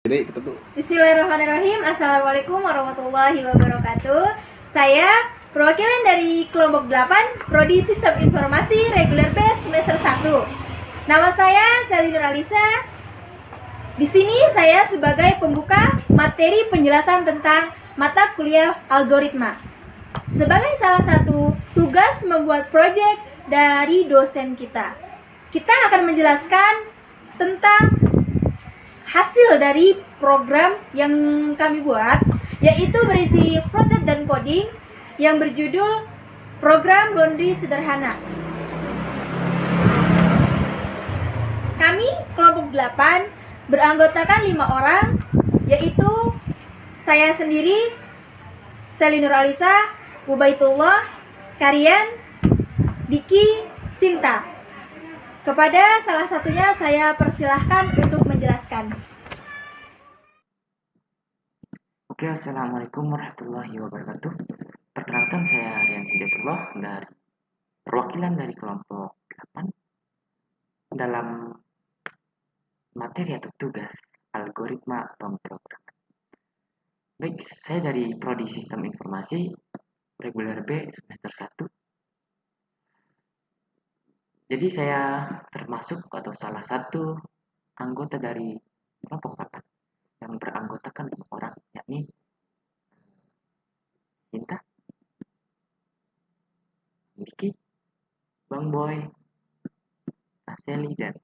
Jadi kita tuh Bismillahirrahmanirrahim. Assalamualaikum warahmatullahi wabarakatuh. Saya perwakilan dari kelompok 8 Prodi Sistem Informasi Reguler B semester 1. Nama saya Sally Nuralisa. Di sini saya sebagai pembuka materi penjelasan tentang mata kuliah algoritma. Sebagai salah satu tugas membuat proyek dari dosen kita. Kita akan menjelaskan tentang hasil dari program yang kami buat, yaitu berisi front-end dan coding yang berjudul Program Laundry Sederhana. Kami kelompok 8 beranggotakan 5 orang, yaitu saya sendiri, Sally Nuralisa, Ubaitullah, Karian, Diki, Sinta. Kepada salah satunya saya persilahkan untuk menjelaskan. Oke, assalamualaikum warahmatullahi wabarakatuh. Perkenalkan, saya Rian Hidayatullah dari perwakilan dari kelompok 8 dalam materi atau tugas algoritma pemrograman. Baik, saya dari Prodi Sistem Informasi Reguler B semester 1. Jadi saya termasuk atau salah satu anggota dari kelompok 8 yang beranggotakan 5 orang, yakni Cinta, Miki, Bang Boy, Aseli, dan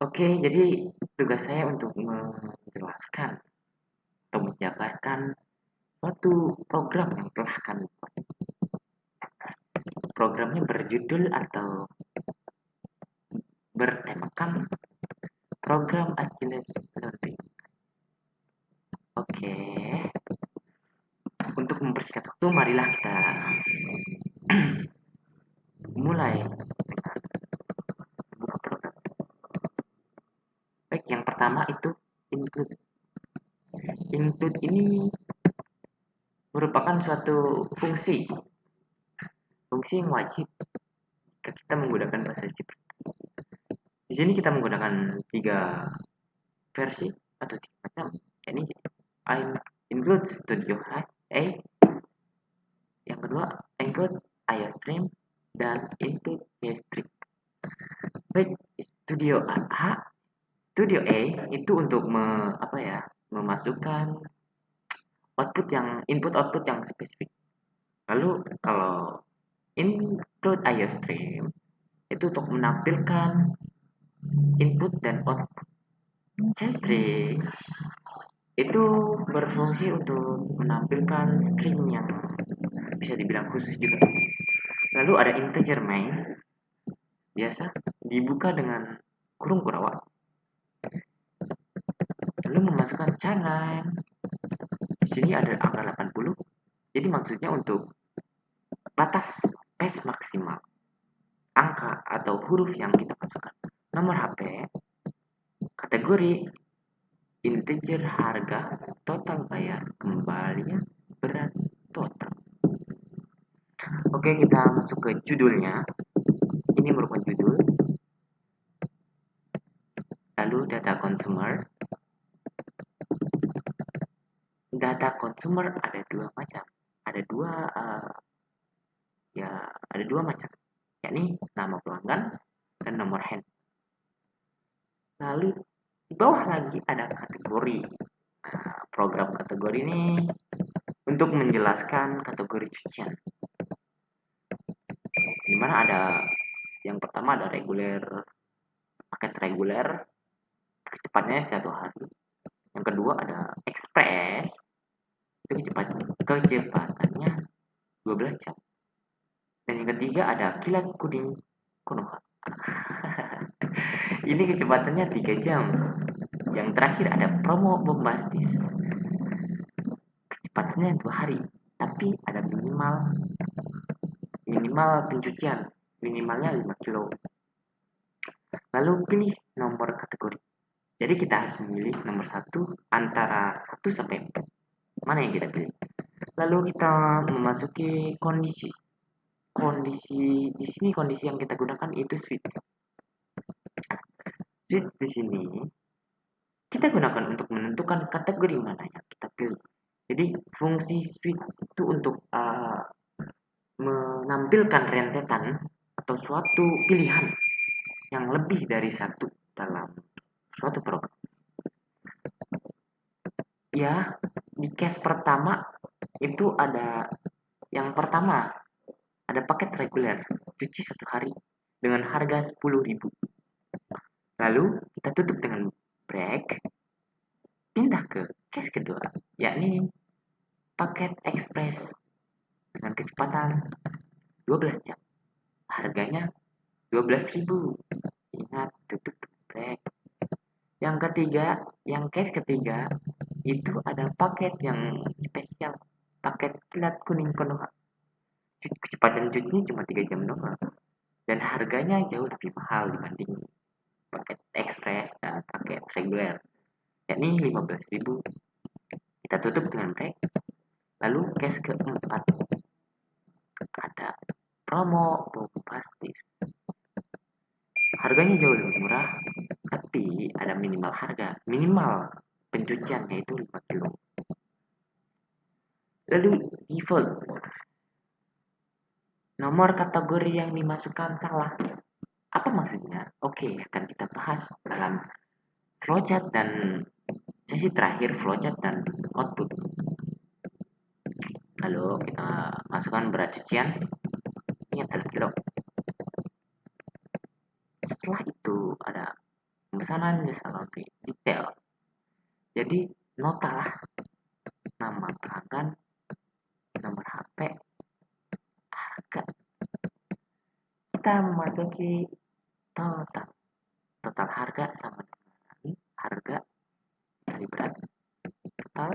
Oke, jadi tugas saya untuk menjelaskan atau menjabarkan suatu program yang telah kami buat. Programnya berjudul atau bertemakan program Achilles Learning. Oke, untuk mempersingkat waktu, marilah kita mulai dengan buka program. Baik, yang pertama itu include. Include ini merupakan suatu fungsi yang wajib jika kita menggunakan bahasa C++. Di sini kita menggunakan 3 versi atau 3 macam. Ini include Studio A, yang kedua include IOStream, dan include JStream. Baik, Studio A itu untuk memasukkan input output yang spesifik. Lalu kalau include IOStream itu untuk menampilkan input dan output. JStream itu berfungsi untuk menampilkan string yang bisa dibilang khusus juga. Lalu ada integer main, biasa dibuka dengan kurung kurawat, lalu memasukkan channel. Di sini ada angka 80, jadi maksudnya untuk batas space maksimal angka atau huruf yang kita masukkan. Nomor HP, kategori integer, harga, total bayar, kembalian, berat, total. Oke, kita masuk ke judulnya. Ini merupakan judul. Lalu data consumer. Data consumer ada dua macam. Ada dua macam, yakni nama pelanggan dan nomor hand. Lalu di bawah lagi ada kategori. Program kategori ini untuk menjelaskan kategori cucian. Dimana ada yang pertama ada paket reguler, kecepatannya 1 hari. Yang kedua ada express, itu kecepatannya 12 jam. Dan yang ketiga ada kilat kuning Konoha. Ini kecepatannya 3 jam. Yang terakhir ada promo bombastis, kecepatannya 2 hari, tapi ada minimal pencucian, minimalnya 5 kilo. Lalu pilih nomor kategori. Jadi kita harus memilih nomor 1 antara 1 sampai 4. Mana yang kita pilih? Lalu kita memasuki kondisi. Di sini kondisi yang kita gunakan itu switch. Switch di sini kita gunakan untuk menentukan kategori mana yang kita pilih. Jadi fungsi switch itu untuk menampilkan rentetan atau suatu pilihan yang lebih dari satu dalam suatu program. Ya, di case pertama itu ada yang pertama ada paket reguler cuci 1 hari dengan harga 10.000. Lalu kita tutup dengan break, pindah ke case kedua, yakni paket express dengan kecepatan 12 jam. Harganya 12.000. Ingat, tutup break. Yang ketiga, yang case ketiga, itu ada paket yang spesial. Paket kilat kuning Konoha. Kecepatan cucinya cuma 3 jam doang. Dan harganya jauh lebih mahal dibanding paket express dan paket reguler. Yakni 15.000. Kita tutup dengan break. Lalu case keempat, ada promo bombastis. Harganya jauh lebih murah, tapi ada minimal harga. Minimal pencuciannya itu 5 kilo. Lalu default. Nomor kategori yang dimasukkan salah. Apa maksudnya? Oke, akan kita bahas dalam flowchart dan sesi terakhir flowchart dan output. Lalu kita masukkan berat cucian. Ingat dalam kilo. Setelah itu ada pemesanan jasa laundry detail. Jadi nota lah, nama pelanggan, nomor HP, harga. Kita memasuki total. Total harga sama dengan harga dari berat. Total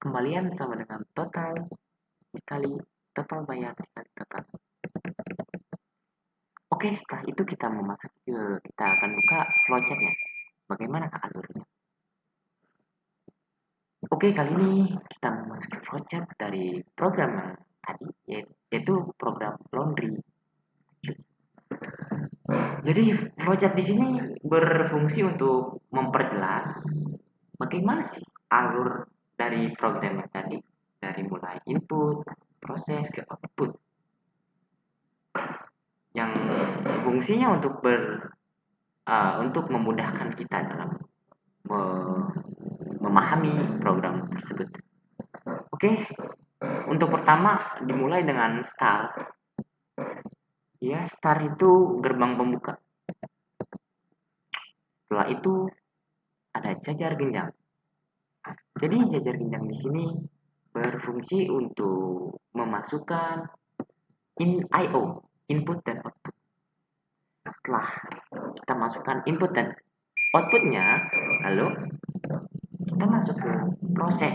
kembalian sama dengan total dikali total bayar dikali total. Oke, setelah itu kita akan buka flowchartnya. Bagaimana alurnya? Oke, kali ini kita memasuki flowchart dari program yang tadi, yaitu program laundry. Jadi flowchart di sini berfungsi untuk memperjelas bagaimana sih alur dari program yang tadi, dari mulai input, proses ke output, yang fungsinya untuk memudahkan kita dalam memahami program tersebut. Oke, untuk pertama dimulai dengan start. Ya, start itu gerbang pembuka. Setelah itu ada jajar genjang. Jadi jajar genjang di sini berfungsi untuk memasukkan IO, input dan output. Setelah kita masukkan input dan outputnya, lalu kita masuk ke proses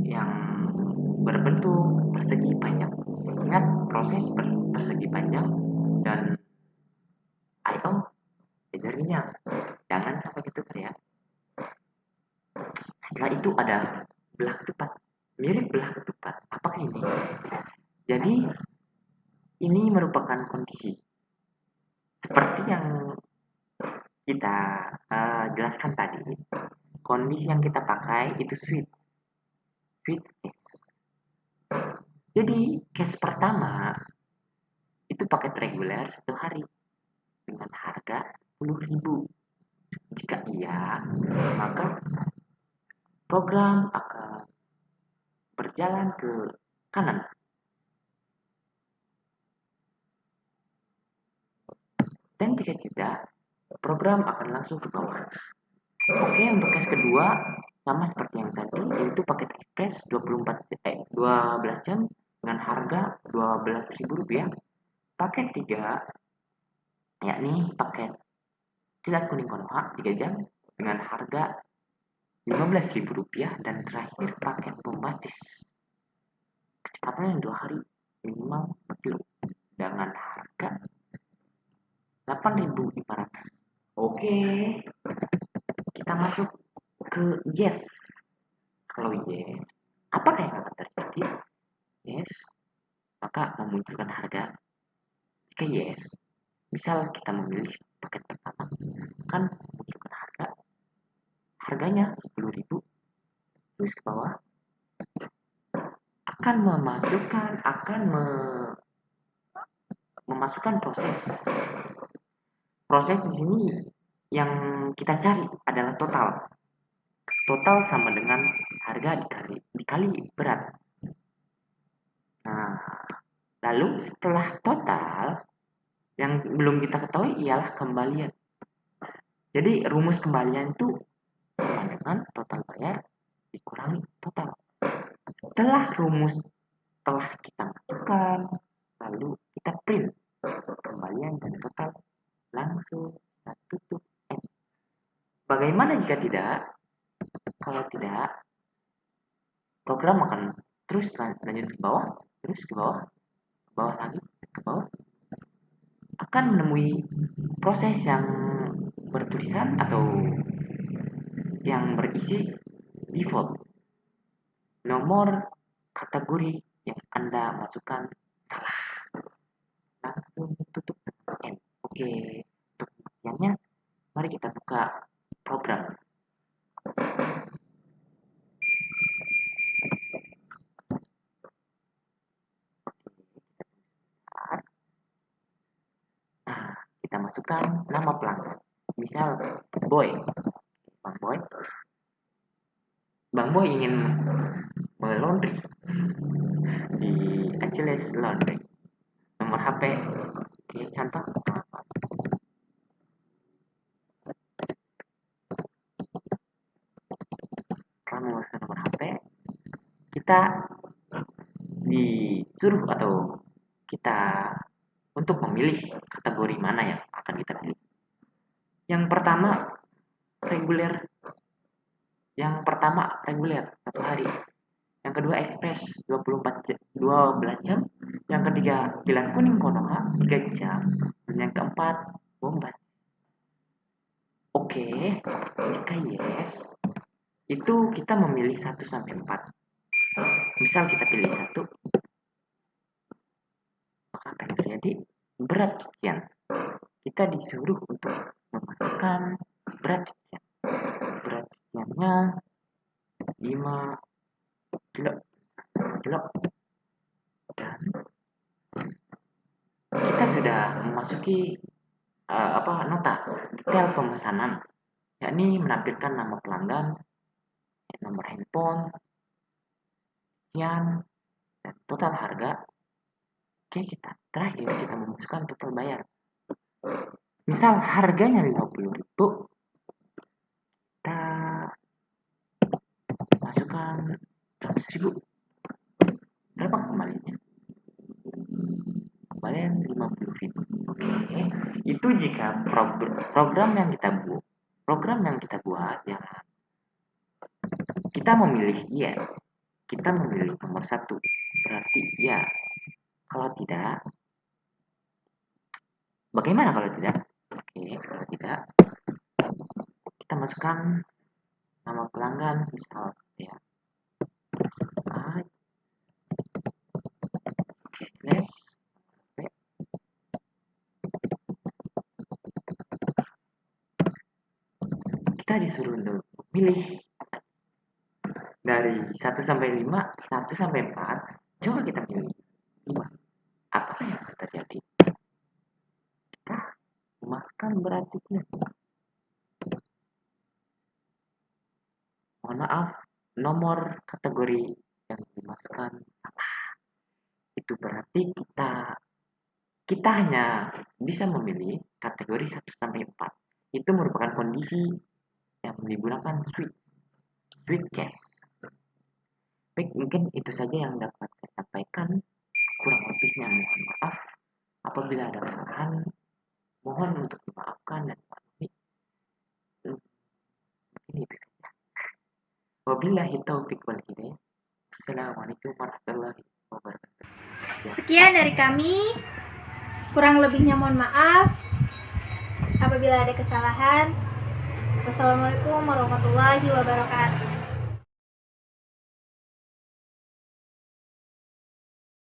yang berbentuk persegi panjang. Ingat, proses persegi panjang dan IO jajar genjang. Jangan sampai ketukar ya. Setelah itu ada belah ketupat. Mirip belah ketupat. Apakah ini? Jadi ini merupakan kondisi seperti yang kita jelaskan tadi. Kondisi yang kita pakai itu switch case. Jadi case pertama itu paket reguler 1 hari dengan harga 10.000. Jika iya, maka program akan berjalan ke kanan. Dan jika tidak, program akan langsung ke bawah. Oke, untuk case kedua sama seperti yang tadi, yaitu paket express 12 jam dengan harga Rp12.000. Paket 3 yakni paket kilat kuning Konoha 3 jam dengan harga Rp15.000. Dan terakhir paket bombastis kecepatan 2 hari minimal 4 kilo dengan harga 8.500. Oke, kita masuk ke yes. Kalau yes, apakah yang akan terjadi? Yes, maka memunculkan harga. Jika yes, misal kita memilih paket pertama, kan memunculkan harga harganya 10.000, terus ke bawah akan memasukkan proses di sini. Yang kita cari adalah total sama dengan harga dikali berat. Nah, lalu setelah total, yang belum kita ketahui ialah kembalian. Jadi rumus kembalian itu sama dengan total bayar dikurangi total. Setelah rumus telah kita masukkan, lalu kita print kembalian dan total, langsung kita tutup. Bagaimana jika tidak? Kalau tidak, program akan terus lanjut ke bawah, terus ke bawah lagi, ke bawah, akan menemui proses yang bertulisan atau yang berisi default. Nomor kategori yang Anda masukkan salah. Langsung tutup dengan N. Oke, untuk pembuktiannya, mari kita buka program. Nah, kita masukkan nama pelanggan. Misal Bang Boy ingin melaundry di Angeles Laundry. Nomor HP, oke, contoh. Setelah memasukkan nomor HP, kita disuruh atau kita untuk memilih kategori mana yang akan kita pilih. Yang pertama reguler, 1 hari. Yang kedua express 12 jam. Yang ketiga pilihan kuning Konoha 3 jam. Dan yang keempat bombas. Oke, jika yes, itu kita memilih 1 sampai 4. Misal kita pilih 1, maka apa yang terjadi? Berat cucian. Kita disuruh untuk memasukkan berat cucian. Berat cuciannya 5 kilo. Dan kita sudah memasuki nota detail pemesanan, yakni menampilkan nama pelanggan, nomor handphone, dan total harga. Oke, terakhir kita memasukkan total bayar. Misal harganya 50.000, kita masukkan 100.000. Berapa kembalinya? Kembalian 50.000. Oke, itu jika program yang kita buat yang kita memilih kita memilih nomor 1, berarti ya. Kalau tidak, bagaimana kalau tidak? Oke, kalau tidak, kita masukkan nama pelanggan, misal ya. Oke, next. Kita disuruh untuk memilih dari 1 sampai 5, 1 sampai 4. Coba kita pilih 5. Apa yang akan terjadi? Kita memasukkan berat cucian. Mohon maaf, nomor kategori yang dimasukkan salah. Itu berarti kita hanya bisa memilih kategori 1 sampai 4. Itu merupakan kondisi yang digunakan switch case. Baik, mungkin itu saja yang dapat saya sampaikan. Kurang lebihnya mohon maaf. Apabila ada kesalahan, mohon untuk dimaafkan dan maklumi. Mungkin itu saja. Wabillahi taufiq wal hidayah. Assalamualaikum warahmatullahi wabarakatuh. Sekian dari kami. Kurang lebihnya mohon maaf. Apabila ada kesalahan. Wassalamualaikum warahmatullahi wabarakatuh.